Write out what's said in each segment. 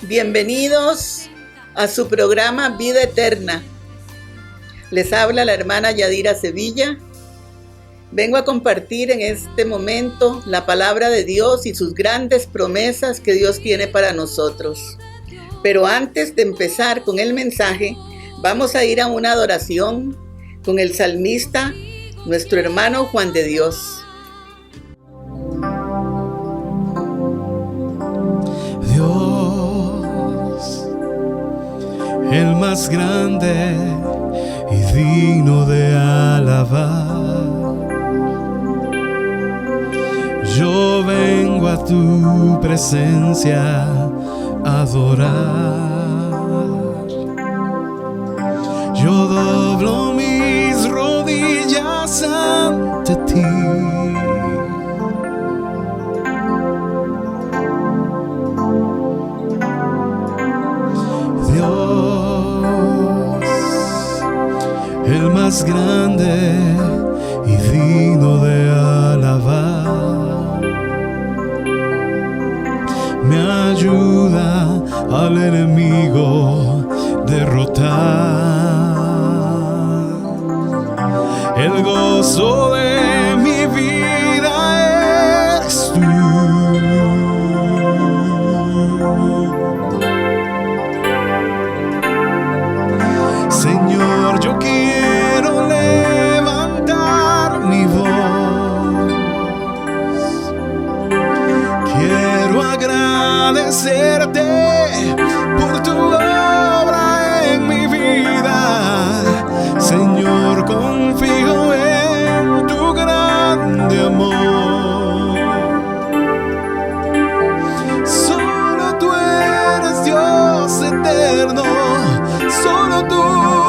Bienvenidos a su programa Vida Eterna. Les habla la hermana Yadira Sevilla. Vengo a compartir en este momento la palabra de Dios y sus grandes promesas que Dios tiene para nosotros. Pero antes de empezar con el mensaje, vamos a ir a una adoración con el salmista, nuestro hermano Juan de Dios. Dios, el más grande y digno de alabar. Yo vengo a tu presencia a adorar. Yo doblo mis rodillas ante ti. Dios, el más grande y digno de alabar. Me ayuda al enemigo derrotar. El gozo de mi vida eres tú. Señor, yo quiero levantar mi voz. Quiero agradecerte por tu obra en mi vida. Señor, confío en tu grande amor. Solo tú eres Dios eterno. Solo tú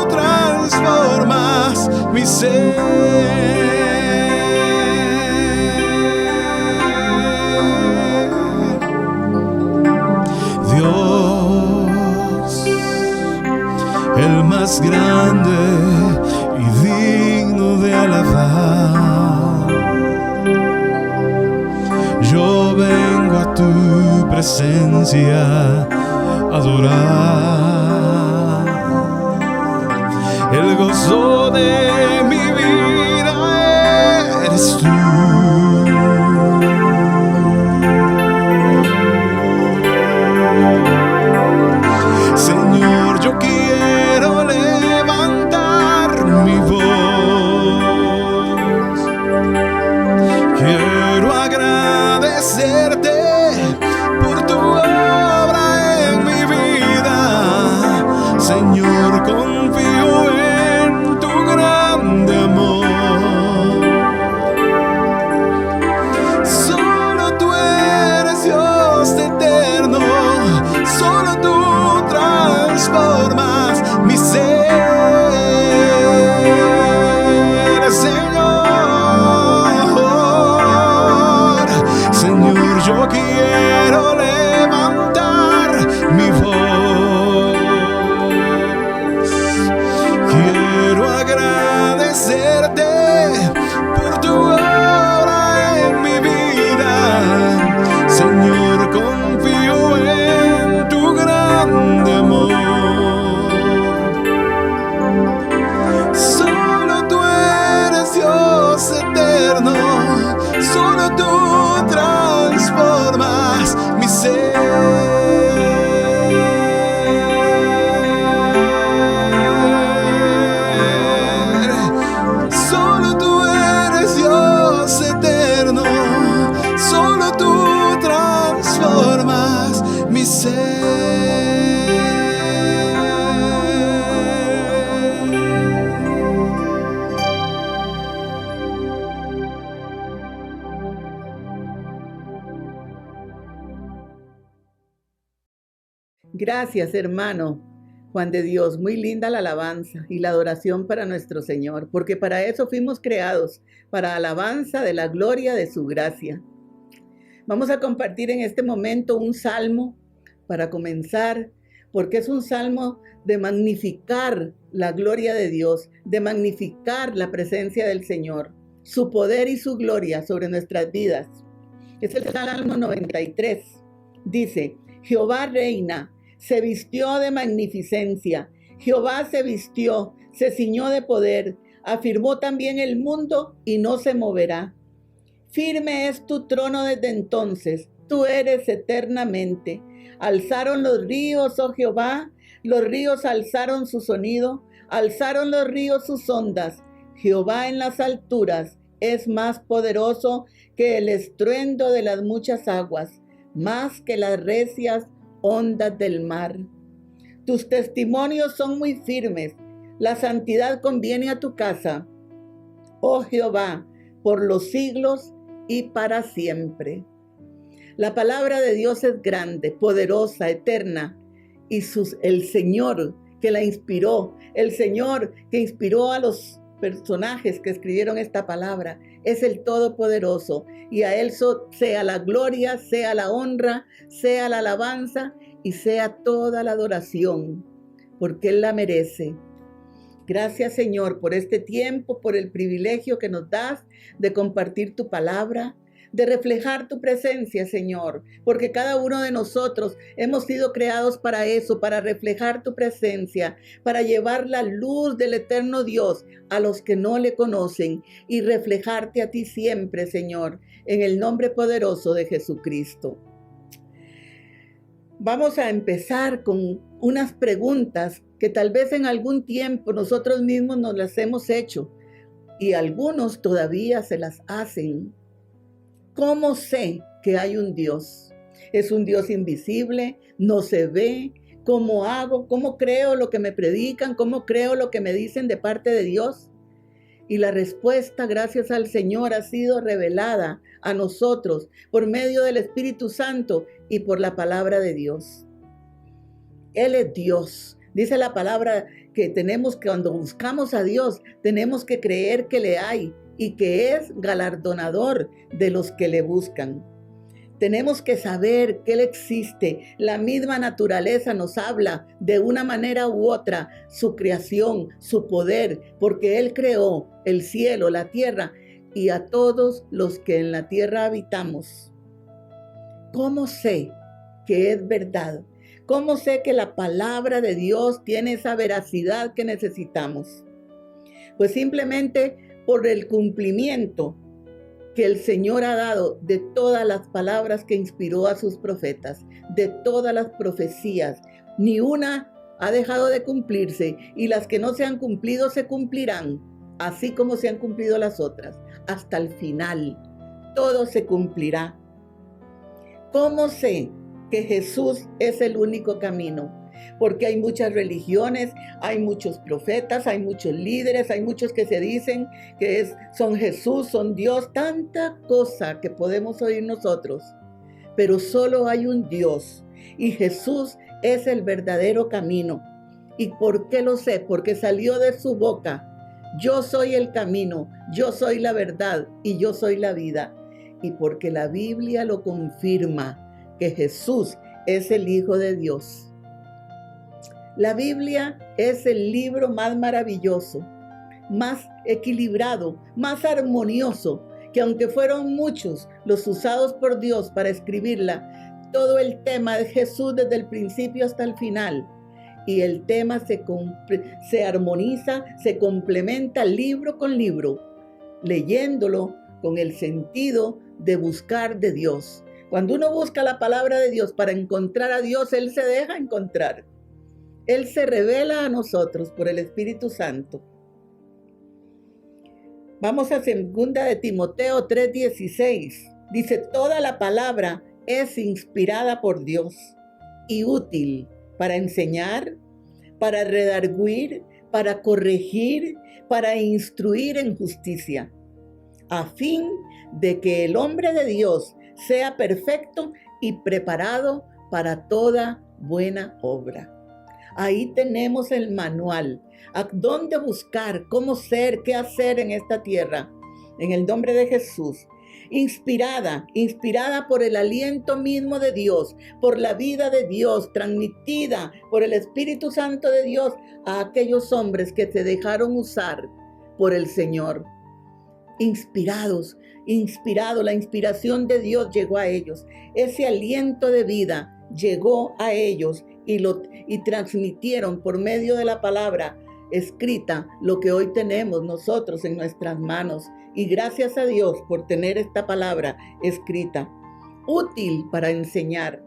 transformas mi ser. Dios, el más grande y digno de alabar. Yo vengo a tu presencia a adorar. El gozo de mi vida eres tú. Señor, yo quiero levantar mi voz. Quiero agradecerte por tu obra en mi vida. Señor, confío en tu grande amor. Solo tú eres Dios eterno. Solo tú transformas mi ser. Señor, yo quiero levantar mi voz. Quiero agradecerte por tu obra en mi vida. Señor, confío en tu grande amor. Solo tú eres Dios eterno. Solo tú transformas mi ser. Solo tú eres Dios eterno. Solo tú transformas mi ser. Gracias, hermano Juan de Dios. Muy linda la alabanza y la adoración para nuestro Señor, porque para eso fuimos creados, para alabanza de la gloria de su gracia. Vamos a compartir en este momento un salmo para comenzar, porque es un salmo de magnificar la gloria de Dios, de magnificar la presencia del Señor, su poder y su gloria sobre nuestras vidas. Es el Salmo 93. Dice: Jehová reina, se vistió de magnificencia. Jehová se vistió, se ciñó de poder. Afirmó también el mundo y no se moverá. Firme es tu trono desde entonces, tú eres eternamente. Alzaron los ríos, oh Jehová, los ríos alzaron su sonido, alzaron los ríos sus ondas. Jehová en las alturas es más poderoso que el estruendo de las muchas aguas, más que las recias ondas del mar. Tus testimonios son muy firmes, la santidad conviene a tu casa, oh Jehová, por los siglos y para siempre. La palabra de Dios es grande, poderosa, eterna, y el Señor que la inspiró, el Señor que inspiró a los personajes que escribieron esta palabra, es el Todopoderoso, y a Él sea la gloria, sea la honra, sea la alabanza y sea toda la adoración, porque Él la merece. Gracias, Señor, por este tiempo, por el privilegio que nos das de compartir tu palabra, de reflejar tu presencia, Señor, porque cada uno de nosotros hemos sido creados para eso, para reflejar tu presencia, para llevar la luz del eterno Dios a los que no le conocen y reflejarte a ti siempre, Señor, en el nombre poderoso de Jesucristo. Vamos a empezar con unas preguntas que tal vez en algún tiempo nosotros mismos nos las hemos hecho y algunos todavía se las hacen. ¿Cómo sé que hay un Dios? ¿Es un Dios invisible? ¿No se ve? ¿Cómo hago? ¿Cómo creo lo que me predican? ¿Cómo creo lo que me dicen de parte de Dios? Y la respuesta, gracias al Señor, ha sido revelada a nosotros por medio del Espíritu Santo y por la palabra de Dios. Él es Dios. Dice la palabra que cuando buscamos a Dios, tenemos que creer que le hay y que es galardonador de los que le buscan. Tenemos que saber que Él existe. La misma naturaleza nos habla de una manera u otra su creación, su poder, porque Él creó el cielo, la tierra y a todos los que en la tierra habitamos. ¿Cómo sé que es verdad? ¿Cómo sé que la palabra de Dios tiene esa veracidad que necesitamos? Pues simplemente por el cumplimiento que el Señor ha dado de todas las palabras que inspiró a sus profetas, de todas las profecías. Ni una ha dejado de cumplirse y las que no se han cumplido se cumplirán, así como se han cumplido las otras, hasta el final. Todo se cumplirá. ¿Cómo sé que Jesús es el único camino? Porque hay muchas religiones, hay muchos profetas, hay muchos líderes, hay muchos que se dicen que son Jesús, son Dios, tanta cosa que podemos oír nosotros. Pero solo hay un Dios y Jesús es el verdadero camino. ¿Y por qué lo sé? Porque salió de su boca: yo soy el camino, yo soy la verdad y yo soy la vida. Y porque la Biblia lo confirma, que Jesús es el Hijo de Dios. La Biblia es el libro más maravilloso, más equilibrado, más armonioso, que aunque fueron muchos los usados por Dios para escribirla, todo el tema de Jesús desde el principio hasta el final. Y el tema se armoniza, se complementa libro con libro, leyéndolo con el sentido de buscar de Dios. Cuando uno busca la palabra de Dios para encontrar a Dios, Él se deja encontrar. Él se revela a nosotros por el Espíritu Santo. Vamos a 2 de Timoteo 3:16. Dice: toda la palabra es inspirada por Dios y útil para enseñar, para redarguir, para corregir, para instruir en justicia, a fin de que el hombre de Dios sea perfecto y preparado para toda buena obra. Ahí tenemos el manual, a dónde buscar, cómo ser, qué hacer en esta tierra, en el nombre de Jesús. Inspirada por el aliento mismo de Dios, por la vida de Dios, transmitida por el Espíritu Santo de Dios a aquellos hombres que se dejaron usar por el Señor. La inspiración de Dios llegó a ellos. Ese aliento de vida llegó a ellos y transmitieron por medio de la palabra escrita lo que hoy tenemos nosotros en nuestras manos. Y gracias a Dios por tener esta palabra escrita, útil para enseñar.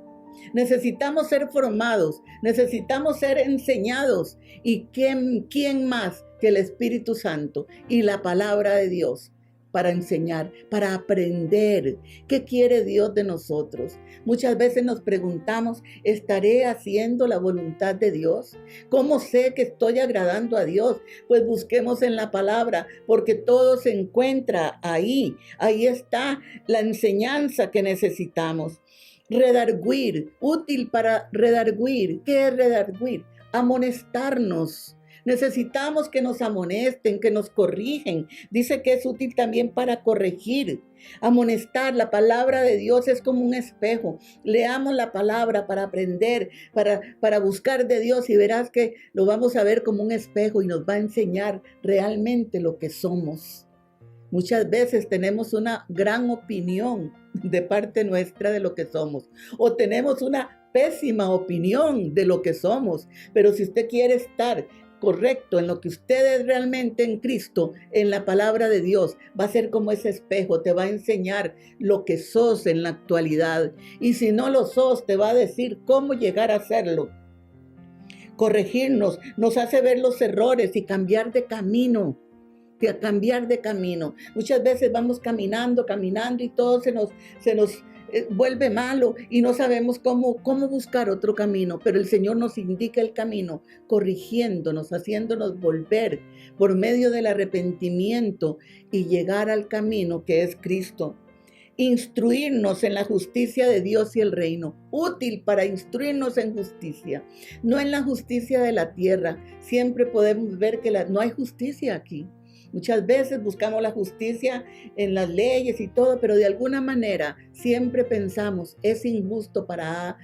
Necesitamos ser formados, necesitamos ser enseñados. ¿Y quién más que el Espíritu Santo y la palabra de Dios para enseñar, para aprender? ¿Qué quiere Dios de nosotros? Muchas veces nos preguntamos, ¿estaré haciendo la voluntad de Dios? ¿Cómo sé que estoy agradando a Dios? Pues busquemos en la palabra, porque todo se encuentra ahí. Ahí está la enseñanza que necesitamos. Redarguir, útil para redarguir. ¿Qué es redarguir? Amonestarnos. Necesitamos que nos amonesten, que nos corrigen. Dice que es útil también para corregir. Amonestar, la palabra de Dios es como un espejo. Leamos la palabra para aprender, para buscar de Dios, y verás que lo vamos a ver como un espejo y nos va a enseñar realmente lo que somos. Muchas veces tenemos una gran opinión de parte nuestra de lo que somos, o tenemos una pésima opinión de lo que somos. Pero si usted quiere estar correcto en lo que usted es realmente en Cristo, en la palabra de Dios, va a ser como ese espejo, te va a enseñar lo que sos en la actualidad. Y si no lo sos, te va a decir cómo llegar a serlo. Corregirnos nos hace ver los errores y cambiar de camino. Muchas veces vamos caminando y todo se nos vuelve malo y no sabemos cómo buscar otro camino, pero el Señor nos indica el camino, corrigiéndonos, haciéndonos volver por medio del arrepentimiento y llegar al camino que es Cristo. Instruirnos en la justicia de Dios y el reino, útil para instruirnos en justicia, no en la justicia de la tierra. Siempre podemos ver que no hay justicia aquí. Muchas veces buscamos la justicia en las leyes y todo, pero de alguna manera siempre pensamos, es injusto para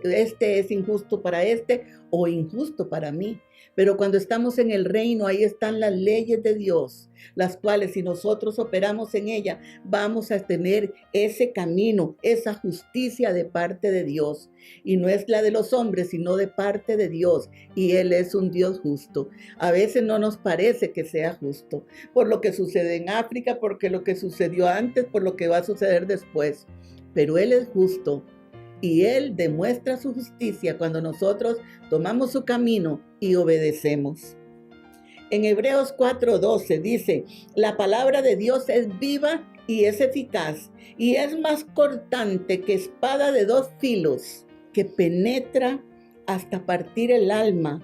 este, es injusto para este o injusto para mí. Pero cuando estamos en el reino, ahí están las leyes de Dios, las cuales si nosotros operamos en ella, vamos a tener ese camino, esa justicia de parte de Dios. Y no es la de los hombres, sino de parte de Dios. Y Él es un Dios justo. A veces no nos parece que sea justo, por lo que sucede en África, porque lo que sucedió antes, por lo que va a suceder después. Pero Él es justo. Y Él demuestra su justicia cuando nosotros tomamos su camino y obedecemos. En Hebreos 4:12 dice, la palabra de Dios es viva y es eficaz, y es más cortante que espada de 2 filos, que penetra hasta partir el alma,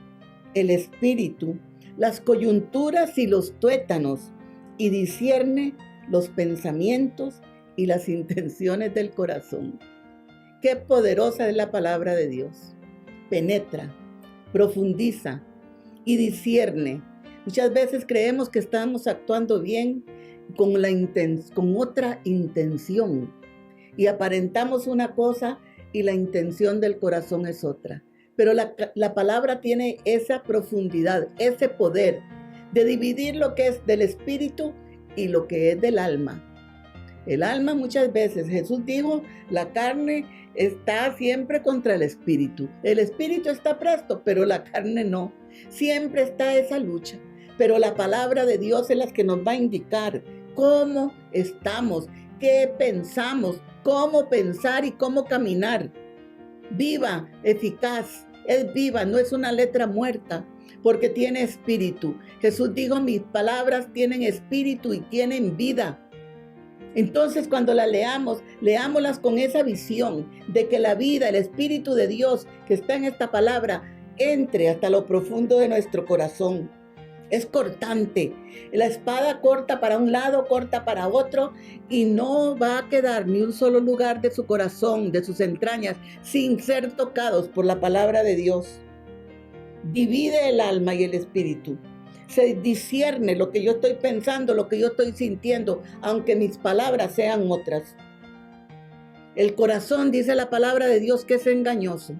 el espíritu, las coyunturas y los tuétanos, y discierne los pensamientos y las intenciones del corazón. Qué poderosa es la palabra de Dios. Penetra, profundiza y discierne. Muchas veces creemos que estamos actuando bien con otra intención, y aparentamos una cosa y la intención del corazón es otra. Pero la palabra tiene esa profundidad, ese poder de dividir lo que es del espíritu y lo que es del alma. El alma muchas veces, Jesús dijo, la carne está siempre contra el espíritu. El espíritu está presto, pero la carne no. Siempre está esa lucha. Pero la palabra de Dios es la que nos va a indicar cómo estamos, qué pensamos, cómo pensar y cómo caminar. Viva, eficaz, es viva, no es una letra muerta, porque tiene espíritu. Jesús dijo, mis palabras tienen espíritu y tienen vida. Entonces cuando la leámoslas con esa visión de que la vida, el Espíritu de Dios que está en esta palabra, entre hasta lo profundo de nuestro corazón. Es cortante. La espada corta para un lado, corta para otro, y no va a quedar ni un solo lugar de su corazón, de sus entrañas, sin ser tocados por la palabra de Dios. Divide el alma y el espíritu. Se discierne lo que yo estoy pensando, lo que yo estoy sintiendo, aunque mis palabras sean otras. El corazón, dice la palabra de Dios, que es engañoso,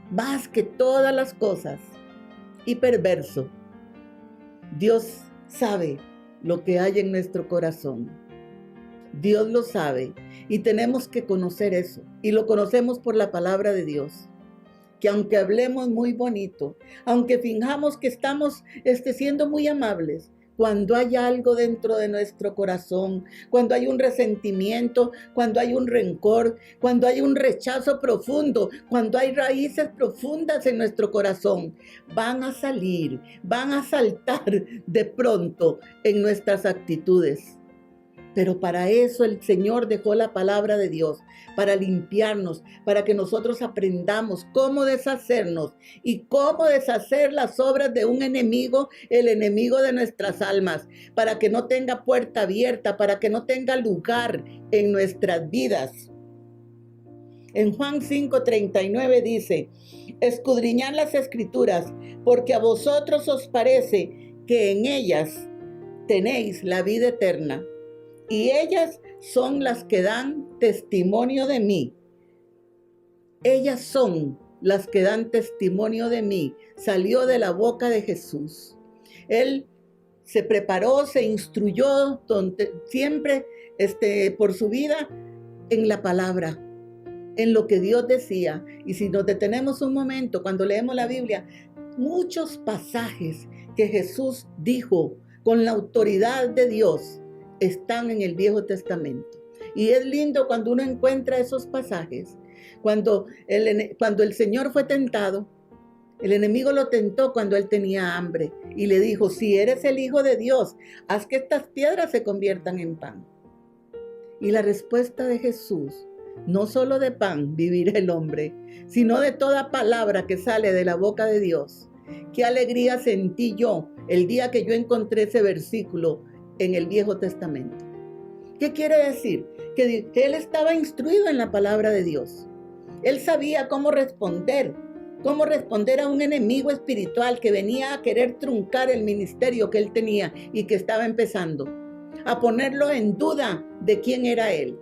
más que todas las cosas, y perverso. Dios sabe lo que hay en nuestro corazón. Dios lo sabe y tenemos que conocer eso. Y lo conocemos por la palabra de Dios. que aunque hablemos muy bonito, aunque fingamos que estamos siendo muy amables, cuando hay algo dentro de nuestro corazón, cuando hay un resentimiento, cuando hay un rencor, cuando hay un rechazo profundo, cuando hay raíces profundas en nuestro corazón, van a salir, van a saltar de pronto en nuestras actitudes. Pero para eso el Señor dejó la palabra de Dios, para limpiarnos, para que nosotros aprendamos cómo deshacernos y cómo deshacer las obras de un enemigo, el enemigo de nuestras almas, para que no tenga puerta abierta, para que no tenga lugar en nuestras vidas. En Juan 5:39 dice: escudriñad las Escrituras, porque a vosotros os parece que en ellas tenéis la vida eterna. Y ellas son las que dan testimonio de mí. Ellas son las que dan testimonio de mí. Salió de la boca de Jesús. Él se preparó, se instruyó siempre por su vida en la palabra, en lo que Dios decía. Y si nos detenemos un momento, cuando leemos la Biblia, muchos pasajes que Jesús dijo con la autoridad de Dios están en el Viejo Testamento. Y es lindo cuando uno encuentra esos pasajes. Cuando el Señor fue tentado, el enemigo lo tentó cuando él tenía hambre y le dijo: si eres el Hijo de Dios, haz que estas piedras se conviertan en pan. Y la respuesta de Jesús: no solo de pan vivirá el hombre, sino de toda palabra que sale de la boca de Dios. Qué alegría sentí yo el día que yo encontré ese versículo en el Viejo Testamento. ¿Qué quiere decir? Que él estaba instruido en la palabra de Dios. Él sabía cómo responder a un enemigo espiritual que venía a querer truncar el ministerio que él tenía y que estaba empezando, a ponerlo en duda de quién era él.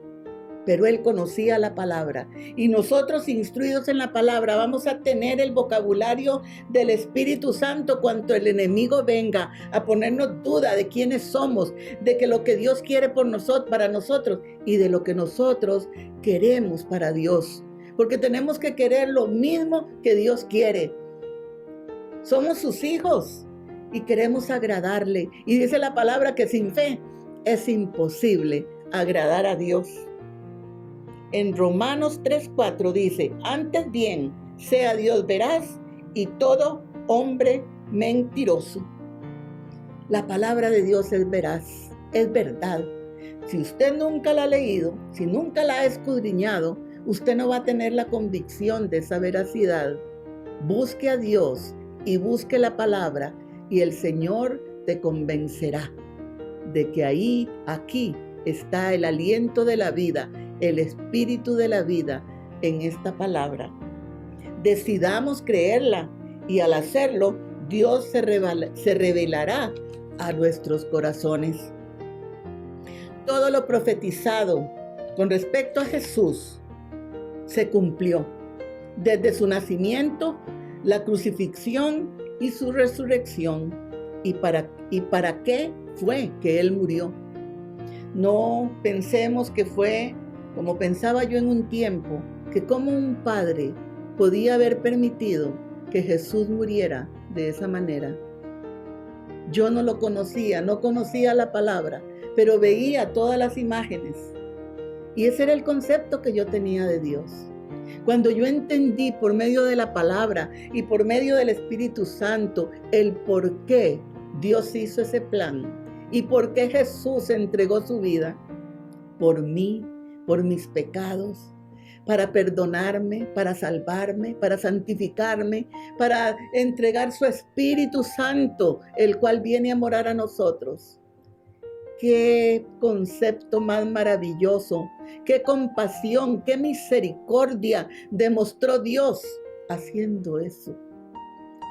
Pero él conocía la palabra, y nosotros, instruidos en la palabra, vamos a tener el vocabulario del Espíritu Santo cuando el enemigo venga a ponernos duda de quiénes somos, de que lo que Dios quiere para nosotros y de lo que nosotros queremos para Dios, porque tenemos que querer lo mismo que Dios quiere. Somos sus hijos y queremos agradarle, y dice la palabra que sin fe es imposible agradar a Dios. En Romanos 3:4 dice: antes bien, sea Dios veraz y todo hombre mentiroso. La palabra de Dios es veraz, es verdad. Si usted nunca la ha leído, si nunca la ha escudriñado, usted no va a tener la convicción de esa veracidad. Busque a Dios y busque la palabra, y el Señor te convencerá de que aquí está el aliento de la vida, el espíritu de la vida en esta palabra. Decidamos creerla, y al hacerlo, Dios se revelará a nuestros corazones. Todo lo profetizado con respecto a Jesús se cumplió. Desde su nacimiento, la crucifixión y su resurrección. ¿Y para qué fue que Él murió? No pensemos que fue como pensaba yo en un tiempo, que como un padre podía haber permitido que Jesús muriera de esa manera. Yo no lo conocía, no conocía la palabra, pero veía todas las imágenes. Y ese era el concepto que yo tenía de Dios. Cuando yo entendí por medio de la palabra y por medio del Espíritu Santo el por qué Dios hizo ese plan y por qué Jesús entregó su vida por mí, por mis pecados, para perdonarme, para salvarme, para santificarme, para entregar su Espíritu Santo, el cual viene a morar a nosotros. Qué concepto más maravilloso, qué compasión, qué misericordia demostró Dios haciendo eso.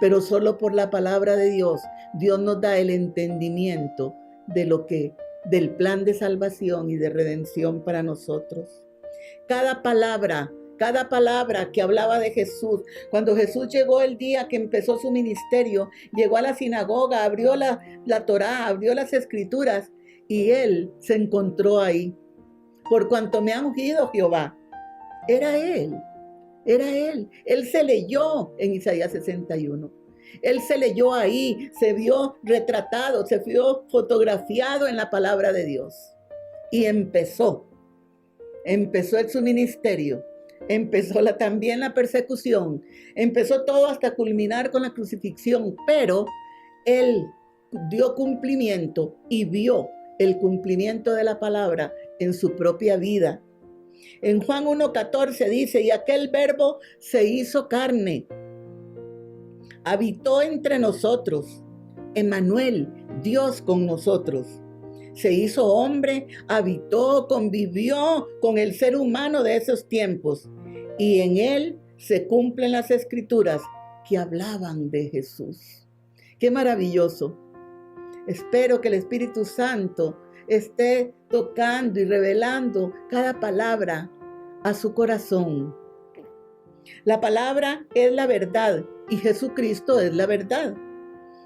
Pero solo por la palabra de Dios, Dios nos da el entendimiento del plan de salvación y de redención para nosotros. Cada palabra que hablaba de Jesús, cuando Jesús llegó el día que empezó su ministerio, llegó a la sinagoga, abrió la Torá, abrió las Escrituras, y Él se encontró ahí. Por cuanto me ha ungido Jehová, era Él. Era Él. Él se leyó en Isaías 61. Él se leyó ahí, se vio retratado, se vio fotografiado en la palabra de Dios. Y empezó su ministerio, empezó también la persecución, empezó todo hasta culminar con la crucifixión, pero Él dio cumplimiento y vio el cumplimiento de la palabra en su propia vida. En Juan 1:14 dice, y aquel verbo se hizo carne, habitó entre nosotros, Emmanuel, Dios con nosotros. Se hizo hombre, habitó, convivió con el ser humano de esos tiempos. Y en él se cumplen las escrituras que hablaban de Jesús. ¡Qué maravilloso! Espero que el Espíritu Santo esté tocando y revelando cada palabra a su corazón. La palabra es la verdad y Jesucristo es la verdad.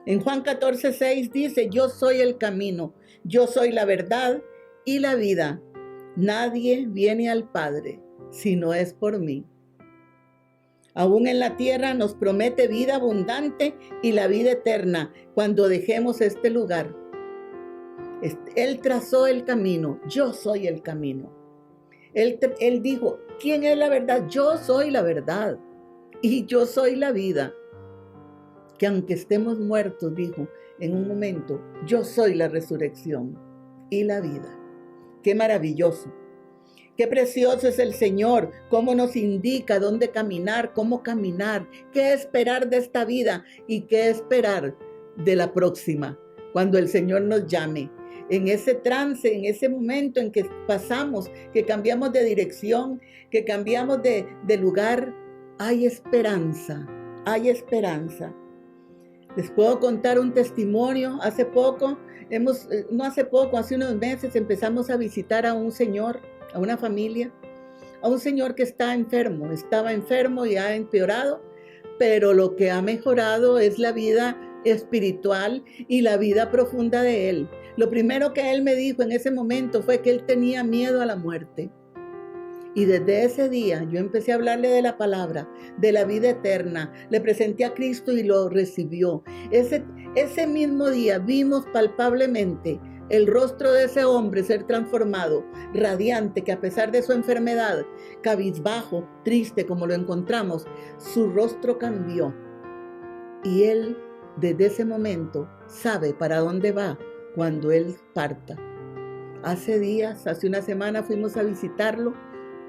En Juan 14:6 dice, yo soy el camino, yo soy la verdad y la vida. Nadie viene al Padre si no es por mí. Aún en la tierra nos promete vida abundante y la vida eterna cuando dejemos este lugar. Él trazó el camino, yo soy el camino. Él dijo, ¿quién es la verdad? Yo soy la verdad y yo soy la vida. Que aunque estemos muertos, dijo en un momento, yo soy la resurrección y la vida. ¡Qué maravilloso! ¡Qué precioso es el Señor! Cómo nos indica dónde caminar, cómo caminar, qué esperar de esta vida y qué esperar de la próxima, cuando el Señor nos llame. En ese trance, en ese momento en que pasamos, que cambiamos de dirección, que cambiamos de lugar, hay esperanza, hay esperanza. Les puedo contar un testimonio. Hace unos meses empezamos a visitar a un señor, a una familia, a un señor que estaba enfermo y ha empeorado, pero lo que ha mejorado es la vida espiritual y la vida profunda de él. Lo primero que él me dijo en ese momento fue que él tenía miedo a la muerte. Y desde ese día yo empecé a hablarle de la palabra, de la vida eterna. Le presenté a Cristo y lo recibió. Ese mismo día vimos palpablemente el rostro de ese hombre ser transformado, radiante, que a pesar de su enfermedad, cabizbajo, triste como lo encontramos, su rostro cambió. Y él desde ese momento sabe para dónde va cuando él parta. Hace una semana fuimos a visitarlo.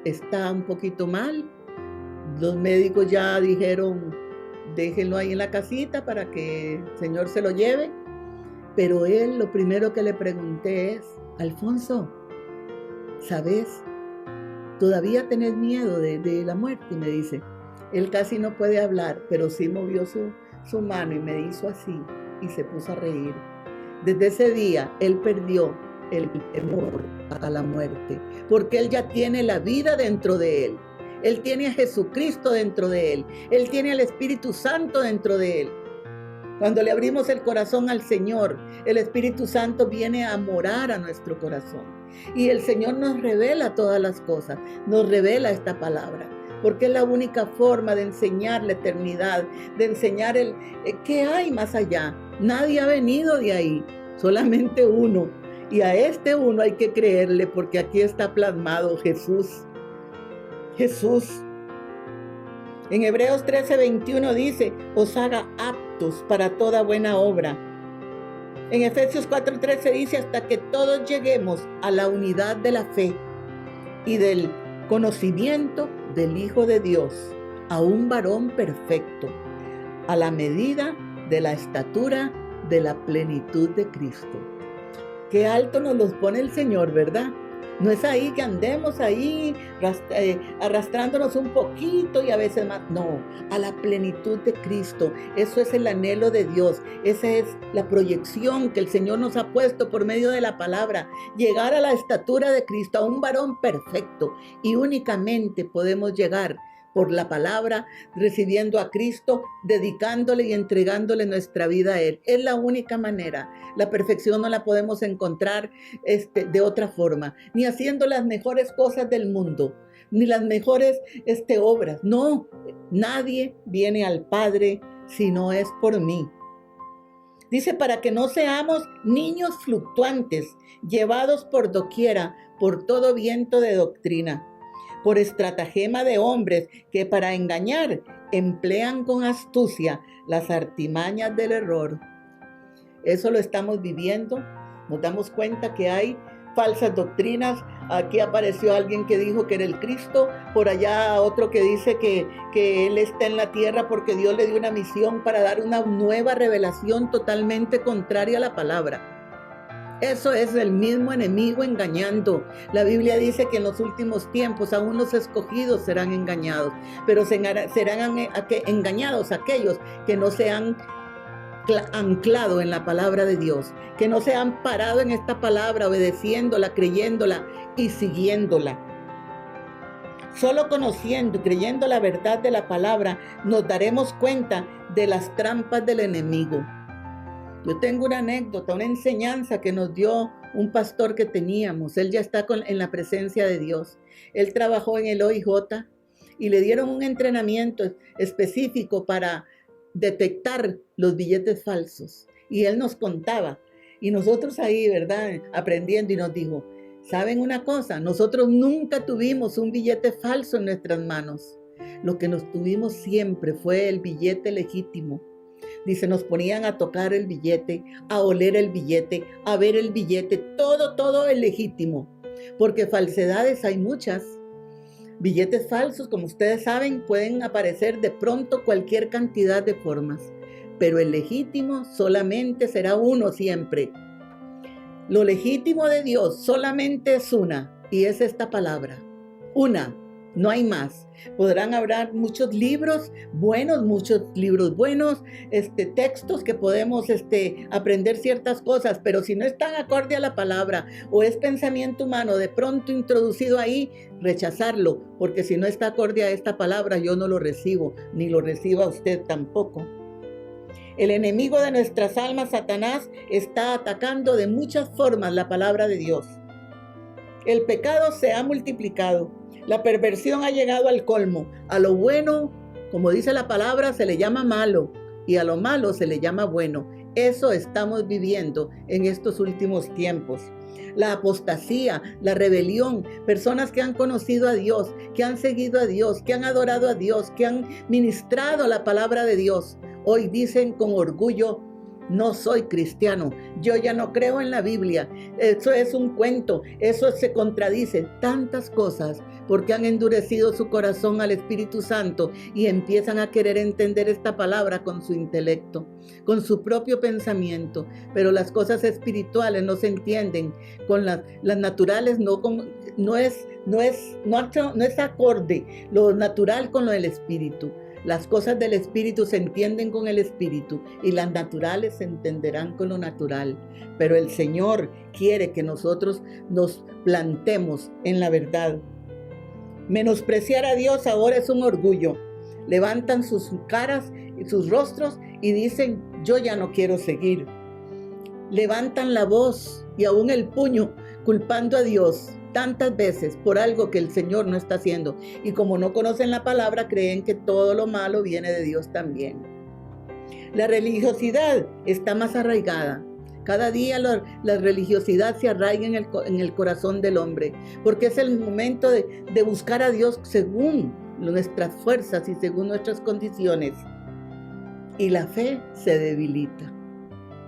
Está un poquito mal. Los médicos ya dijeron, déjenlo ahí en la casita para que el Señor se lo lleve. Pero él, lo primero que le pregunté es, Alfonso, ¿sabes? ¿Todavía tenés miedo de la muerte? Y me dice, él casi no puede hablar, pero sí movió su mano y me hizo así y se puso a reír. Desde ese día, él perdió el temor a la muerte, porque él ya tiene la vida dentro de él. Él tiene a Jesucristo dentro de él. Él tiene al Espíritu Santo dentro de él. Cuando le abrimos el corazón al Señor, el Espíritu Santo viene a morar a nuestro corazón. Y el Señor nos revela todas las cosas, nos revela esta palabra, porque es la única forma de enseñar la eternidad, de enseñar qué hay más allá. Nadie ha venido de ahí, solamente uno. Y a este uno hay que creerle, porque aquí está plasmado Jesús. Jesús. En Hebreos 13:21 dice, os haga aptos para toda buena obra. En Efesios 4:13 dice, hasta que todos lleguemos a la unidad de la fe y del conocimiento del Hijo de Dios, a un varón perfecto, a la medida de la estatura de la plenitud de Cristo. Qué alto nos los pone el Señor, ¿verdad? No es ahí que andemos ahí arrastrándonos un poquito y a veces más. No, a la plenitud de Cristo. Eso es el anhelo de Dios. Esa es la proyección que el Señor nos ha puesto por medio de la palabra. Llegar a la estatura de Cristo, a un varón perfecto. Y únicamente podemos llegar por la palabra, recibiendo a Cristo, dedicándole y entregándole nuestra vida a Él. Es la única manera. La perfección no la podemos encontrar de otra forma, ni haciendo las mejores cosas del mundo, ni las mejores obras. No, nadie viene al Padre si no es por mí. Dice, para que no seamos niños fluctuantes, llevados por doquiera, por todo viento de doctrina, por estratagema de hombres que para engañar emplean con astucia las artimañas del error. Eso lo estamos viviendo. Nos damos cuenta que hay falsas doctrinas. Aquí apareció alguien que dijo que era el Cristo, por allá otro que dice que Él está en la tierra porque Dios le dio una misión para dar una nueva revelación totalmente contraria a la palabra. Eso es el mismo enemigo engañando. La Biblia dice que en los últimos tiempos aún los escogidos serán engañados, pero serán engañados aquellos que no se han anclado en la palabra de Dios, que no se han parado en esta palabra, obedeciéndola, creyéndola y siguiéndola. Solo conociendo y creyendo la verdad de la palabra nos daremos cuenta de las trampas del enemigo. Yo tengo una anécdota, una enseñanza que nos dio un pastor que teníamos. Él ya está en la presencia de Dios. Él trabajó en el OIJ y le dieron un entrenamiento específico para detectar los billetes falsos. Y él nos contaba. Y nosotros ahí, ¿verdad? Aprendiendo, y nos dijo, ¿saben una cosa? Nosotros nunca tuvimos un billete falso en nuestras manos. Lo que nos tuvimos siempre fue el billete legítimo. Dice, nos ponían a tocar el billete, a oler el billete, a ver el billete, todo es legítimo. Porque falsedades hay muchas. Billetes falsos, como ustedes saben, pueden aparecer de pronto cualquier cantidad de formas. Pero el legítimo solamente será uno siempre. Lo legítimo de Dios solamente es una, y es esta palabra. Una. No hay más. Podrán haber muchos libros buenos, textos que podemos aprender ciertas cosas, pero si no están acorde a la palabra o es pensamiento humano de pronto introducido ahí, rechazarlo, porque si no está acorde a esta palabra, yo no lo recibo, ni lo reciba usted tampoco. El enemigo de nuestras almas, Satanás, está atacando de muchas formas la palabra de Dios. El pecado se ha multiplicado. La perversión ha llegado al colmo. A lo bueno, como dice la palabra, se le llama malo, y a lo malo se le llama bueno. Eso estamos viviendo en estos últimos tiempos. La apostasía, la rebelión, personas que han conocido a Dios, que han seguido a Dios, que han adorado a Dios, que han ministrado la palabra de Dios, hoy dicen con orgullo, no soy cristiano, yo ya no creo en la Biblia, eso es un cuento, eso se contradice, tantas cosas, porque han endurecido su corazón al Espíritu Santo y empiezan a querer entender esta palabra con su intelecto, con su propio pensamiento, pero las cosas espirituales no se entienden, con las naturales no es acorde lo natural con lo del Espíritu. Las cosas del Espíritu se entienden con el Espíritu y las naturales se entenderán con lo natural. Pero el Señor quiere que nosotros nos plantemos en la verdad. Menospreciar a Dios ahora es un orgullo. Levantan sus caras y sus rostros y dicen, yo ya no quiero seguir. Levantan la voz y aún el puño culpando a Dios tantas veces por algo que el Señor no está haciendo. Y como no conocen la palabra, creen que todo lo malo viene de Dios también. La religiosidad está más arraigada. Cada día la religiosidad se arraiga en el corazón del hombre, porque es el momento de buscar a Dios según nuestras fuerzas y según nuestras condiciones. Y la fe se debilita.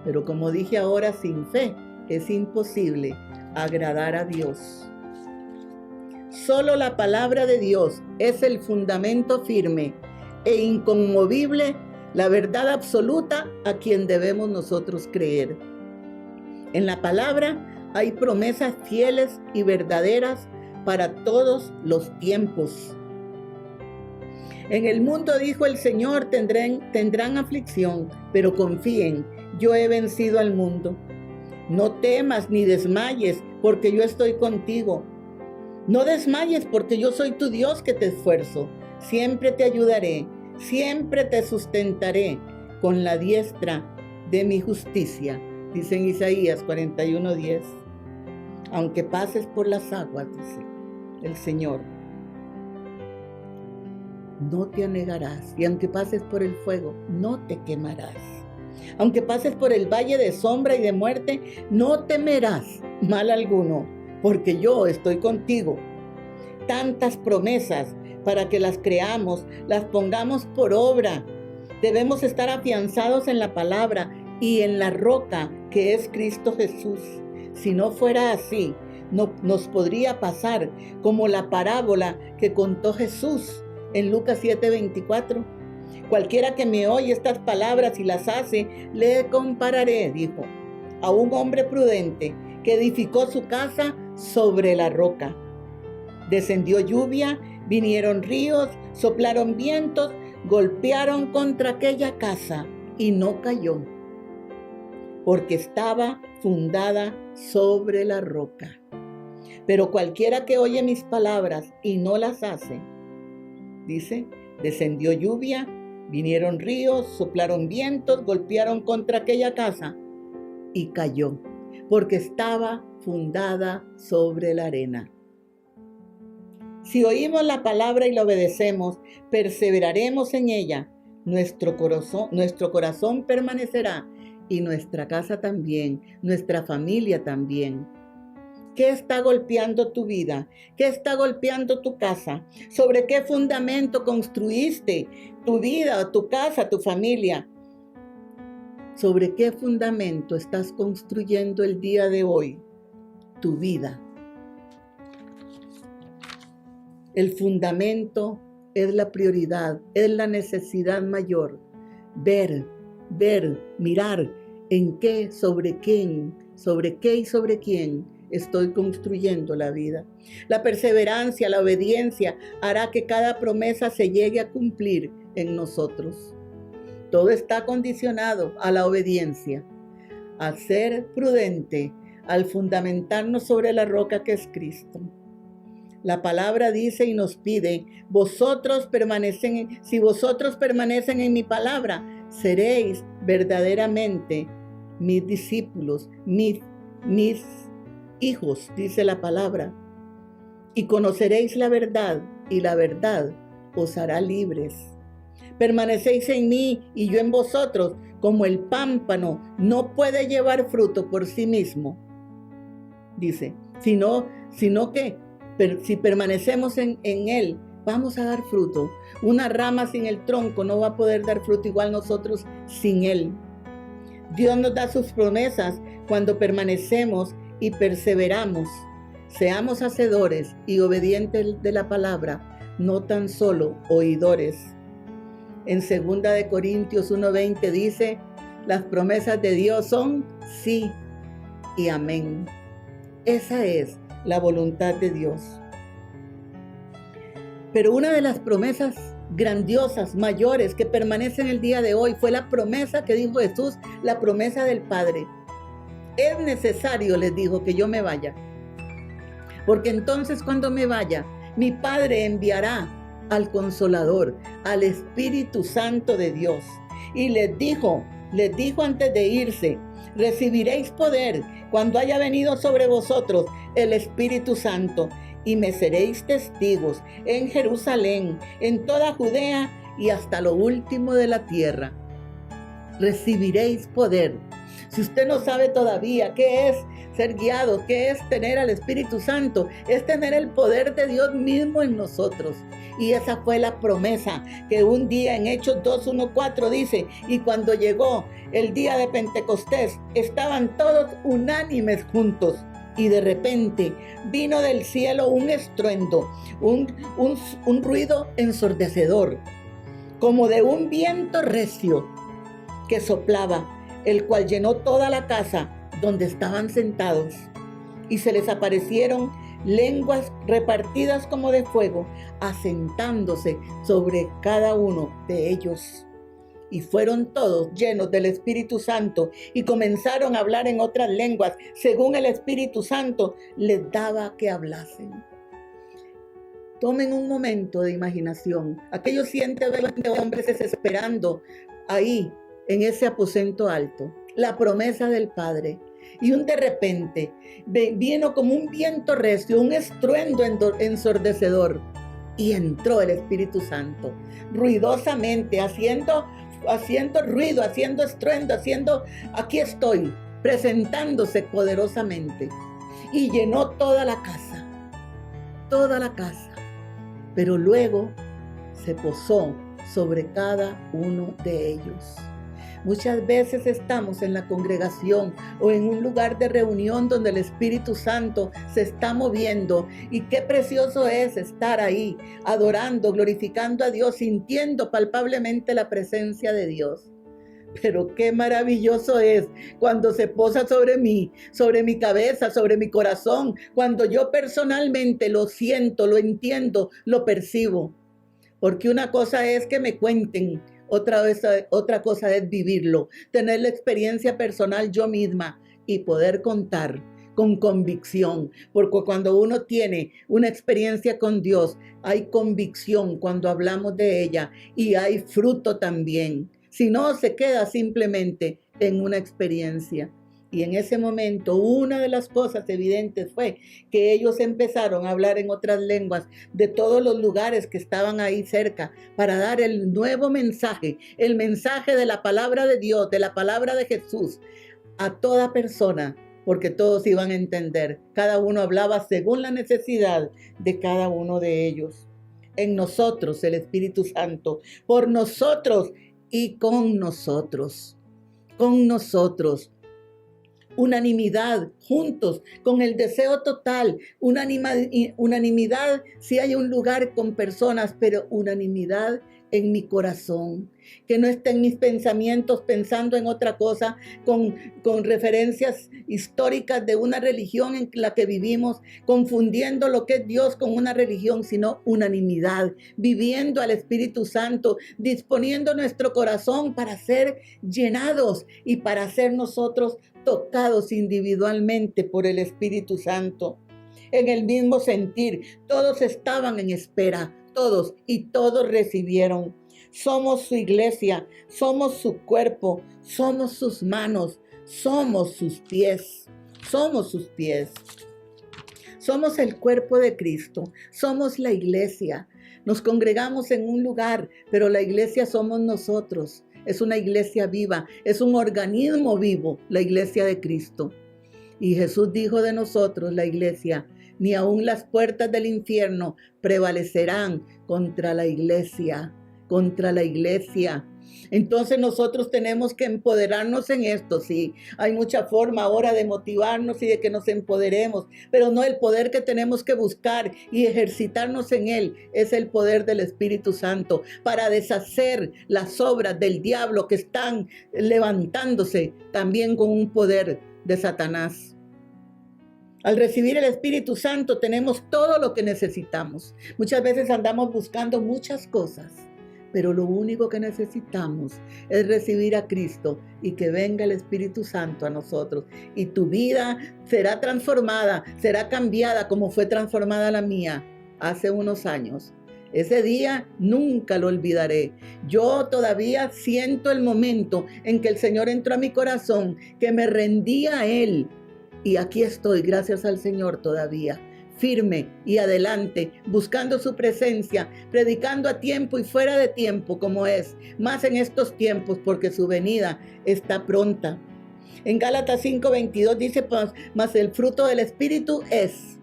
Pero como dije ahora, sin fe es imposible agradar a Dios. Solo la palabra de Dios es el fundamento firme e inconmovible, la verdad absoluta a quien debemos nosotros creer. En la palabra hay promesas fieles y verdaderas para todos los tiempos. En el mundo, dijo el Señor, tendrán aflicción, pero confíen, yo he vencido al mundo. No temas ni desmayes, porque yo estoy contigo. No desmayes, porque yo soy tu Dios que te esfuerzo. siempre te ayudaré, siempre te sustentaré con la diestra de mi justicia, dice en Isaías 41:10. Aunque pases por las aguas, dice el Señor, no te anegarás, y aunque pases por el fuego, no te quemarás. Aunque pases por el valle de sombra y de muerte, no temerás mal alguno, porque yo estoy contigo. Tantas promesas para que las creamos, las pongamos por obra. Debemos estar afianzados en la palabra y en la roca que es Cristo Jesús. Si no fuera así, no nos podría pasar como la parábola que contó Jesús en Lucas 7:24. Cualquiera que me oye estas palabras y las hace, le compararé, dijo, a un hombre prudente que edificó su casa sobre la roca. Descendió lluvia, vinieron ríos, soplaron vientos, golpearon contra aquella casa y no cayó, porque estaba fundada sobre la roca. Pero cualquiera que oye mis palabras y no las hace, dice, descendió lluvia, vinieron ríos, soplaron vientos, golpearon contra aquella casa y cayó, porque estaba fundada sobre la arena. Si oímos la palabra y la obedecemos, perseveraremos en ella. Nuestro corazón permanecerá y nuestra casa también, nuestra familia también. ¿Qué está golpeando tu vida? ¿Qué está golpeando tu casa? ¿Sobre qué fundamento construiste tu vida, tu casa, tu familia? ¿Sobre qué fundamento estás construyendo el día de hoy tu vida? El fundamento es la prioridad, es la necesidad mayor. Ver, mirar en qué, sobre quién, sobre qué y sobre quién estoy construyendo la vida. La perseverancia, la obediencia hará que cada promesa se llegue a cumplir en nosotros. Todo está condicionado a la obediencia, a ser prudente, al fundamentarnos sobre la roca que es Cristo. La palabra dice y nos pide, si vosotros permanecen en mi palabra, seréis verdaderamente mis discípulos, mis hijos, dice la palabra, y conoceréis la verdad, y la verdad os hará libres. Permanecéis en mí y yo en vosotros, como el pámpano no puede llevar fruto por sí mismo, dice, sino que si permanecemos en él, vamos a dar fruto. Una rama sin el tronco no va a poder dar fruto, igual nosotros sin él. Dios nos da sus promesas cuando permanecemos y perseveramos. Seamos hacedores y obedientes de la palabra, no tan solo oidores. En 2 de Corintios 1:20 dice, las promesas de Dios son sí y amén. Esa es la voluntad de Dios. Pero una de las promesas grandiosas, mayores, que permanecen el día de hoy, fue la promesa que dijo Jesús, la promesa del Padre. Es necesario, les dijo, que yo me vaya, porque entonces cuando me vaya, mi Padre enviará al Consolador, al Espíritu Santo de Dios. Y les dijo antes de irse, recibiréis poder cuando haya venido sobre vosotros el Espíritu Santo, y me seréis testigos en Jerusalén, en toda Judea y hasta lo último de la tierra. Recibiréis poder. Si usted no sabe todavía qué es ser guiado, qué es tener al Espíritu Santo, es tener el poder de Dios mismo en nosotros. Y esa fue la promesa que un día en Hechos 2:1-4 dice, y cuando llegó el día de Pentecostés, estaban todos unánimes juntos. Y de repente vino del cielo un estruendo, un ruido ensordecedor, como de un viento recio que soplaba, el cual llenó toda la casa donde estaban sentados. Y se les aparecieron lenguas repartidas como de fuego, asentándose sobre cada uno de ellos. Y fueron todos llenos del Espíritu Santo y comenzaron a hablar en otras lenguas, según el Espíritu Santo les daba que hablasen. Tomen un momento de imaginación. Aquellos 120 hombres esperando ahí, en ese aposento alto, la promesa del Padre. Y de repente vino como un viento recio, un estruendo ensordecedor. Y entró el Espíritu Santo, ruidosamente, haciendo ruido, haciendo estruendo, aquí estoy, presentándose poderosamente. Y llenó toda la casa. Pero luego se posó sobre cada uno de ellos. Muchas veces estamos en la congregación o en un lugar de reunión donde el Espíritu Santo se está moviendo, y qué precioso es estar ahí adorando, glorificando a Dios, sintiendo palpablemente la presencia de Dios. Pero qué maravilloso es cuando se posa sobre mí, sobre mi cabeza, sobre mi corazón, cuando yo personalmente lo siento, lo entiendo, lo percibo. Porque una cosa es que me cuenten, otra cosa es vivirlo, tener la experiencia personal yo misma y poder contar con convicción, porque cuando uno tiene una experiencia con Dios, hay convicción cuando hablamos de ella y hay fruto también. Si no, se queda simplemente en una experiencia. Y en ese momento, una de las cosas evidentes fue que ellos empezaron a hablar en otras lenguas de todos los lugares que estaban ahí cerca para dar el nuevo mensaje, el mensaje de la palabra de Dios, de la palabra de Jesús a toda persona, porque todos iban a entender. Cada uno hablaba según la necesidad de cada uno de ellos. En nosotros, el Espíritu Santo, por nosotros y con nosotros. Unanimidad, juntos, con el deseo total, unanimidad si hay un lugar con personas, pero unanimidad en mi corazón, que no estén mis pensamientos pensando en otra cosa, con referencias históricas de una religión en la que vivimos, confundiendo lo que es Dios con una religión, sino unanimidad, viviendo al Espíritu Santo, disponiendo nuestro corazón para ser llenados y para ser nosotros tocados individualmente por el Espíritu Santo. En el mismo sentir, todos estaban en espera, todos recibieron. Somos su iglesia, somos su cuerpo, somos sus manos, somos sus pies, somos el cuerpo de Cristo, somos la iglesia. Nos congregamos en un lugar, pero la iglesia somos nosotros. Es una iglesia viva, es un organismo vivo, la iglesia de Cristo. Y Jesús dijo de nosotros, la iglesia, ni aun las puertas del infierno prevalecerán contra la iglesia. Entonces nosotros tenemos que empoderarnos en esto, sí. Hay mucha forma ahora de motivarnos y de que nos empoderemos, pero no, el poder que tenemos que buscar y ejercitarnos en él es el poder del Espíritu Santo para deshacer las obras del diablo que están levantándose también con un poder de Satanás. Al recibir el Espíritu Santo tenemos todo lo que necesitamos. Muchas veces andamos buscando muchas cosas, pero lo único que necesitamos es recibir a Cristo y que venga el Espíritu Santo a nosotros. Y tu vida será transformada, será cambiada como fue transformada la mía hace unos años. Ese día nunca lo olvidaré. Yo todavía siento el momento en que el Señor entró a mi corazón, que me rendí a Él. Y aquí estoy, gracias al Señor todavía, firme y adelante, buscando su presencia, predicando a tiempo y fuera de tiempo como es, más en estos tiempos porque su venida está pronta. En Gálatas 5:22 dice, mas el fruto del Espíritu es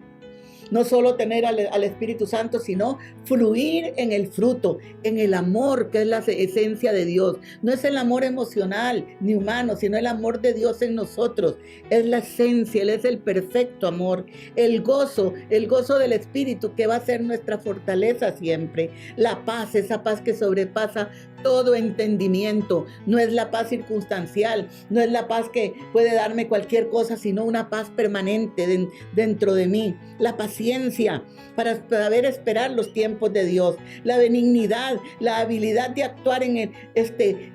no solo tener al Espíritu Santo, sino fluir en el fruto, en el amor, que es la esencia de Dios. No es el amor emocional ni humano, sino el amor de Dios en nosotros. Es la esencia, Él es el perfecto amor. El gozo del Espíritu, que va a ser nuestra fortaleza siempre. La paz, esa paz que sobrepasa todo entendimiento. No es la paz circunstancial, no es la paz que puede darme cualquier cosa, sino una paz permanente dentro de mí. La paciencia para saber esperar los tiempos de Dios. La benignidad, la habilidad de actuar en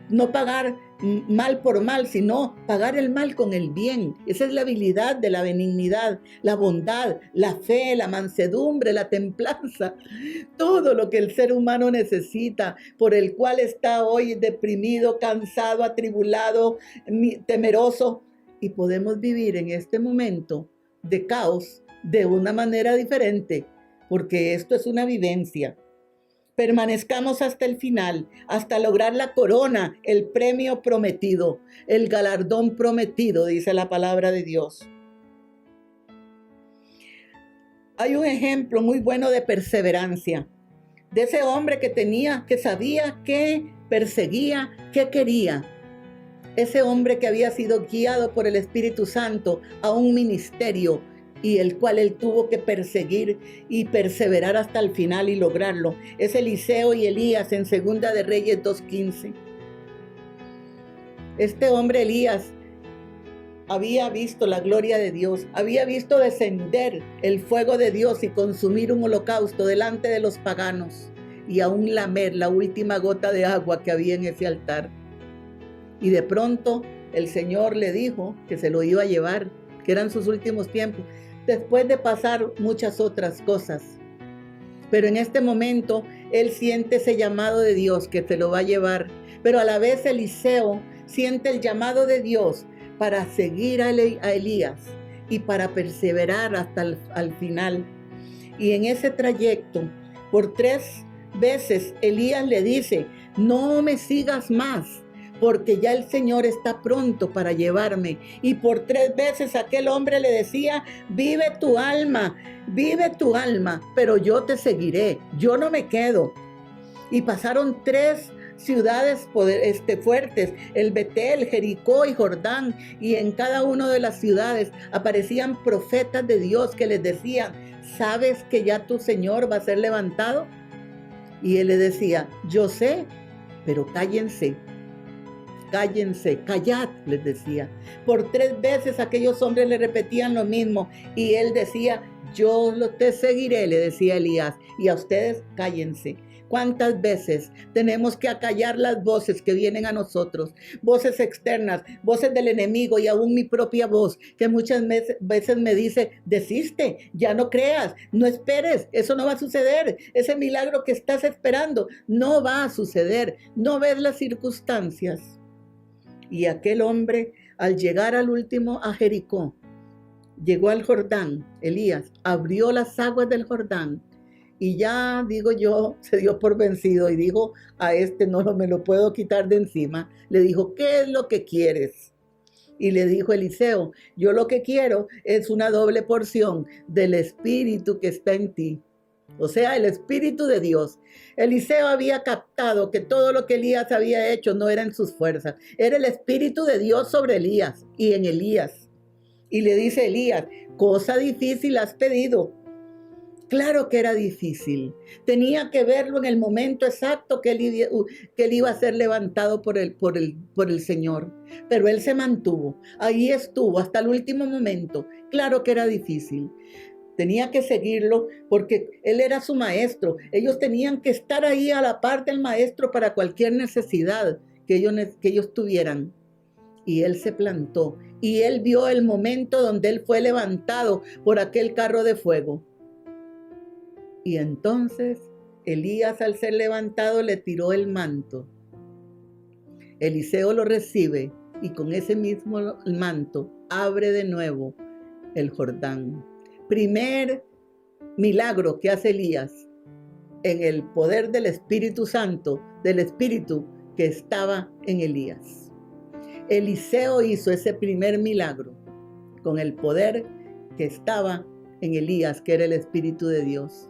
no pagar mal por mal, sino pagar el mal con el bien. Esa es la habilidad de la benignidad, la bondad, la fe, la mansedumbre, la templanza, todo lo que el ser humano necesita, por el cual está hoy deprimido, cansado, atribulado, temeroso. Y podemos vivir en este momento de caos de una manera diferente, porque esto es una vivencia. Permanezcamos hasta el final, hasta lograr la corona, el premio prometido, el galardón prometido, dice la palabra de Dios. Hay un ejemplo muy bueno de perseverancia, de ese hombre que sabía qué perseguía, qué quería. Ese hombre que había sido guiado por el Espíritu Santo a un ministerio y el cual él tuvo que perseguir y perseverar hasta el final y lograrlo. Es Eliseo y Elías en Segunda de Reyes 2:15. Este hombre Elías había visto la gloria de Dios, había visto descender el fuego de Dios y consumir un holocausto delante de los paganos y aún lamer la última gota de agua que había en ese altar. Y de pronto el Señor le dijo que se lo iba a llevar, que eran sus últimos tiempos, después de pasar muchas otras cosas. Pero en este momento él siente ese llamado de Dios que se lo va a llevar. Pero a la vez Eliseo siente el llamado de Dios para seguir a Elías y para perseverar hasta el final. Y en ese trayecto, por 3 veces Elías le dice: no me sigas más, porque ya el Señor está pronto para llevarme. Y por 3 veces aquel hombre le decía: vive tu alma, pero yo te seguiré, yo no me quedo. Y pasaron 3 ciudades fuertes, el Betel, Jericó y Jordán, y en cada una de las ciudades aparecían profetas de Dios que les decían: ¿sabes que ya tu Señor va a ser levantado? Y él le decía: yo sé, pero cállense, callad, les decía. Por 3 veces aquellos hombres le repetían lo mismo y él decía: yo te seguiré, le decía Elías, y a ustedes cállense. ¿Cuántas veces tenemos que acallar las voces que vienen a nosotros? Voces externas, voces del enemigo y aún mi propia voz, que muchas veces me dice: desiste, ya no creas, no esperes, eso no va a suceder. Ese milagro que estás esperando no va a suceder, no ves las circunstancias. Y aquel hombre, al llegar al último a Jericó, llegó al Jordán, Elías abrió las aguas del Jordán y ya, digo yo, se dio por vencido y dijo: a este no me lo puedo quitar de encima. Le dijo: ¿qué es lo que quieres? Y le dijo Eliseo: yo lo que quiero es una doble porción del Espíritu que está en ti. O sea, el Espíritu de Dios. Eliseo había captado que todo lo que Elías había hecho no era en sus fuerzas, era el Espíritu de Dios sobre Elías y en Elías. Y le dice Elías: cosa difícil has pedido. Claro que era difícil. Tenía que verlo en el momento exacto que él iba a ser levantado por el Señor. Pero él se mantuvo. Ahí estuvo hasta el último momento. Claro que era difícil. Tenía que seguirlo porque él era su maestro. Ellos tenían que estar ahí a la par del maestro para cualquier necesidad que ellos tuvieran. Y él se plantó. Y él vio el momento donde él fue levantado por aquel carro de fuego. Y entonces Elías, al ser levantado, le tiró el manto. Eliseo lo recibe y con ese mismo manto abre de nuevo el Jordán. Primer milagro que hace Elías en el poder del Espíritu Santo, del Espíritu que estaba en Elías. Eliseo hizo ese primer milagro con el poder que estaba en Elías, que era el Espíritu de Dios.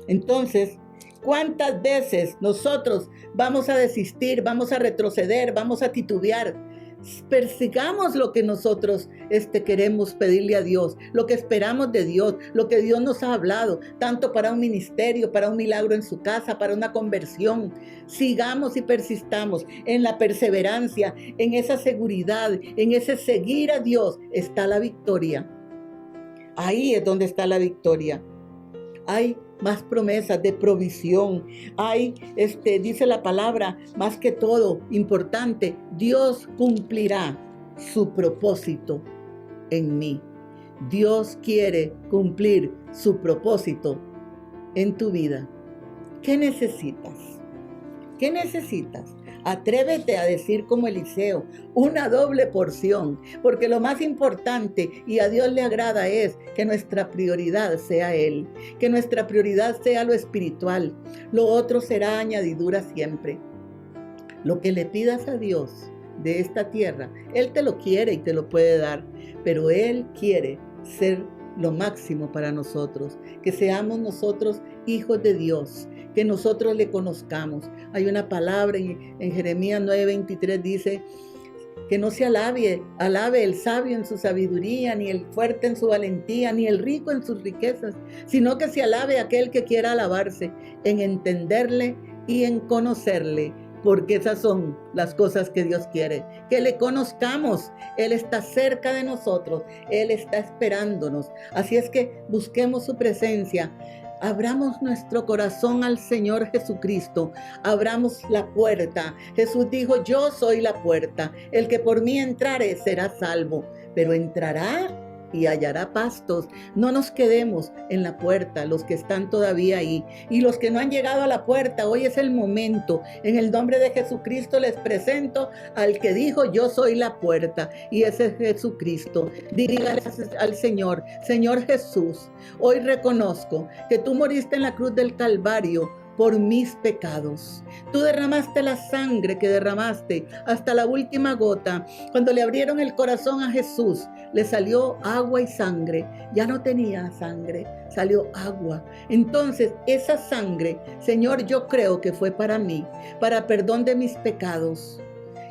Entonces, ¿cuántas veces nosotros vamos a desistir, vamos a retroceder, vamos a titubear? Persigamos lo que nosotros queremos pedirle a Dios, lo que esperamos de Dios, lo que Dios nos ha hablado, tanto para un ministerio, para un milagro en su casa, para una conversión. Sigamos y persistamos en la perseverancia, en esa seguridad, en ese seguir a Dios. Está la victoria. Ahí es donde está la victoria. hay más promesas de provisión. Hay, dice la palabra, más que todo, importante, Dios cumplirá su propósito en mí. Dios quiere cumplir su propósito en tu vida. ¿Qué necesitas? ¿Qué necesitas? Atrévete a decir como Eliseo, una doble porción, porque lo más importante y a Dios le agrada es que nuestra prioridad sea Él, que nuestra prioridad sea lo espiritual. Lo otro será añadidura siempre. Lo que le pidas a Dios de esta tierra, Él te lo quiere y te lo puede dar, pero Él quiere ser lo máximo para nosotros, que seamos nosotros hijos de Dios, que nosotros le conozcamos. Hay una palabra en Jeremías 9:23 dice que no se alabe el sabio en su sabiduría, ni el fuerte en su valentía, ni el rico en sus riquezas, sino que se alabe aquel que quiera alabarse en entenderle y en conocerle, porque esas son las cosas que Dios quiere, que le conozcamos. Él está cerca de nosotros, Él está esperándonos. Así es que busquemos su presencia. Abramos nuestro corazón al Señor Jesucristo, abramos la puerta. Jesús dijo, yo soy la puerta, el que por mí entrare será salvo, pero entrará y hallará pastos. No nos quedemos en la puerta, los que están todavía ahí. Y los que no han llegado a la puerta, hoy es el momento. En el nombre de Jesucristo les presento al que dijo, yo soy la puerta. Y ese es Jesucristo. Dígale al Señor, Señor Jesús, hoy reconozco que tú moriste en la cruz del Calvario por mis pecados. Tú derramaste la sangre que derramaste hasta la última gota. Cuando le abrieron el corazón a Jesús, le salió agua y sangre. Ya no tenía sangre, salió agua. Entonces, esa sangre, Señor, yo creo que fue para mí, para perdón de mis pecados.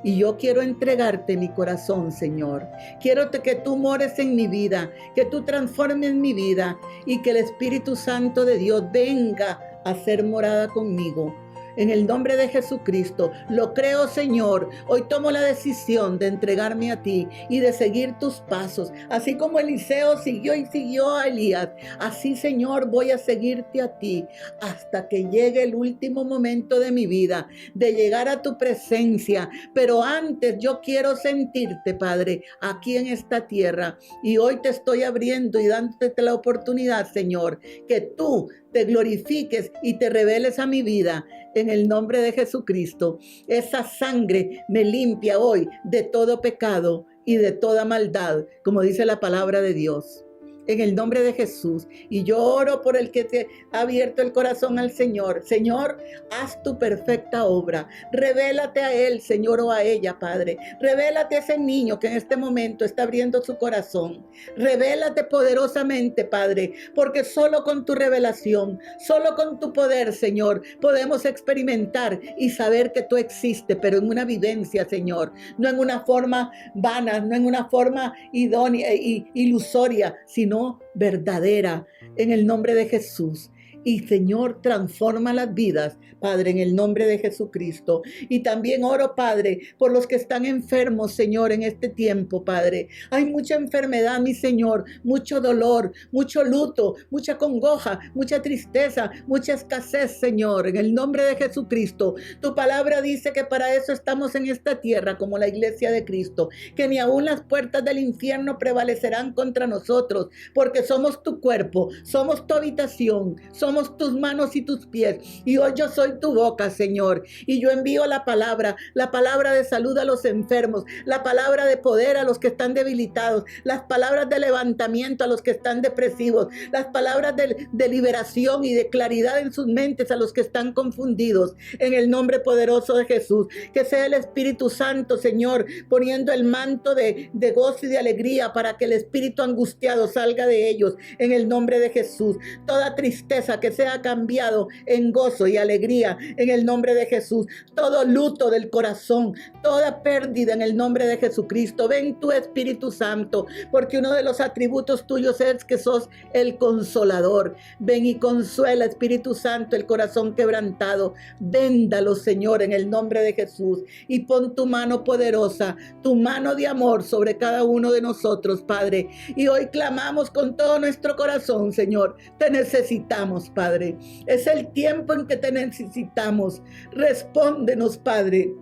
Y yo quiero entregarte mi corazón, Señor. Quiero que tú mores en mi vida, que tú transformes mi vida y que el Espíritu Santo de Dios venga a ser morada conmigo. En el nombre de Jesucristo, lo creo, Señor. Hoy tomo la decisión de entregarme a ti y de seguir tus pasos. Así como Eliseo siguió a Elías, así, Señor, voy a seguirte a ti hasta que llegue el último momento de mi vida, de llegar a tu presencia. Pero antes yo quiero sentirte, Padre, aquí en esta tierra. Y hoy te estoy abriendo y dándote la oportunidad, Señor, que tú te glorifiques y te reveles a mi vida en el nombre de Jesucristo. Esa sangre me limpia hoy de todo pecado y de toda maldad, como dice la palabra de Dios. En el nombre de Jesús. Y yo oro por el que te ha abierto el corazón al Señor. Señor, haz tu perfecta obra. Revélate a él, Señor, o a ella, Padre. Revélate a ese niño que en este momento está abriendo su corazón. Revélate poderosamente, Padre, porque solo con tu revelación, solo con tu poder, Señor, podemos experimentar y saber que tú existes, pero en una vivencia, Señor, no en una forma vana, no en una forma idónea e ilusoria, sino verdadera, en el nombre de Jesús. Y Señor, transforma las vidas, Padre, en el nombre de Jesucristo. Y también oro, Padre, por los que están enfermos, Señor, en este tiempo, Padre. Hay mucha enfermedad, mi Señor, mucho dolor, mucho luto, mucha congoja, mucha tristeza, mucha escasez, Señor, en el nombre de Jesucristo. Tu palabra dice que para eso estamos en esta tierra, como la iglesia de Cristo, que ni aún las puertas del infierno prevalecerán contra nosotros, porque somos tu cuerpo, somos tu habitación, somos tus manos y tus pies. Y hoy yo soy tu boca, Señor. Y yo envío la palabra de salud a los enfermos, la palabra de poder a los que están debilitados, las palabras de levantamiento a los que están depresivos, las palabras de liberación y de claridad en sus mentes a los que están confundidos. En el nombre poderoso de Jesús, que sea el Espíritu Santo, Señor, poniendo el manto de gozo y de alegría para que el espíritu angustiado salga de ellos. En el nombre de Jesús, toda tristeza que que sea cambiado en gozo y alegría en el nombre de Jesús. Todo luto del corazón, toda pérdida en el nombre de Jesucristo. Ven tu Espíritu Santo, porque uno de los atributos tuyos es que sos el consolador. Ven y consuela, Espíritu Santo, el corazón quebrantado. Véndalo, Señor, en el nombre de Jesús, y pon tu mano poderosa, tu mano de amor sobre cada uno de nosotros, Padre. Y hoy clamamos con todo nuestro corazón, Señor. Te necesitamos, Padre. Es el tiempo en que te necesitamos. Respóndenos, Padre.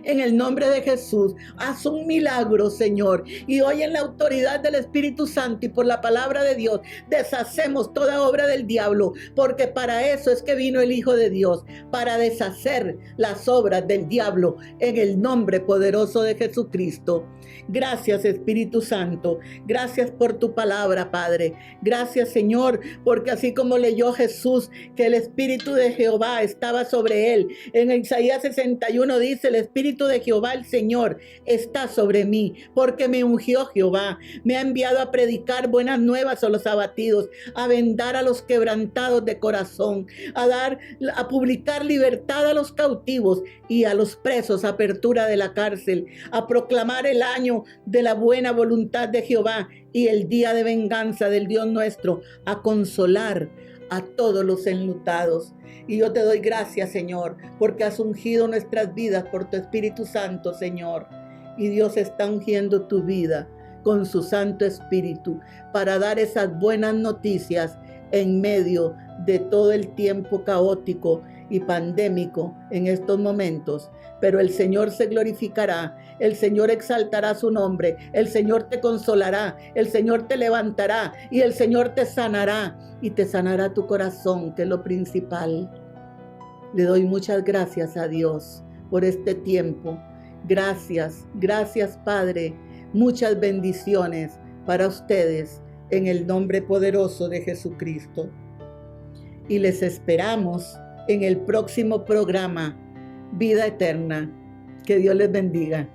En el nombre de Jesús, haz un milagro, Señor. Y hoy en la autoridad del Espíritu Santo y por la palabra de Dios, deshacemos toda obra del diablo, porque para eso es que vino el Hijo de Dios, para deshacer las obras del diablo en el nombre poderoso de Jesucristo. Gracias, Espíritu Santo. Gracias por tu palabra, Padre. Gracias, Señor, porque así como leyó Jesús que el Espíritu de Jehová estaba sobre él, en Isaías 61 dice: el Espíritu de Jehová, el Señor, está sobre mí, porque me ungió Jehová. Me ha enviado a predicar buenas nuevas a los abatidos, a vendar a los quebrantados de corazón, a publicar libertad a los cautivos y a los presos apertura de la cárcel, a proclamar el año de la buena voluntad de Jehová y el día de venganza del Dios nuestro, a consolar a todos los enlutados. Y yo te doy gracias, Señor, porque has ungido nuestras vidas por tu Espíritu Santo, Señor. Y Dios está ungiendo tu vida con su Santo Espíritu para dar esas buenas noticias en medio de todo el tiempo caótico y pandémico en estos momentos. Pero el Señor se glorificará, el Señor exaltará su nombre, el Señor te consolará, el Señor te levantará y el Señor te sanará y te sanará tu corazón, que es lo principal. Le doy muchas gracias a Dios por este tiempo. Gracias, gracias, Padre. Muchas bendiciones para ustedes en el nombre poderoso de Jesucristo. Y les esperamos en el próximo programa, Vida Eterna. Que Dios les bendiga.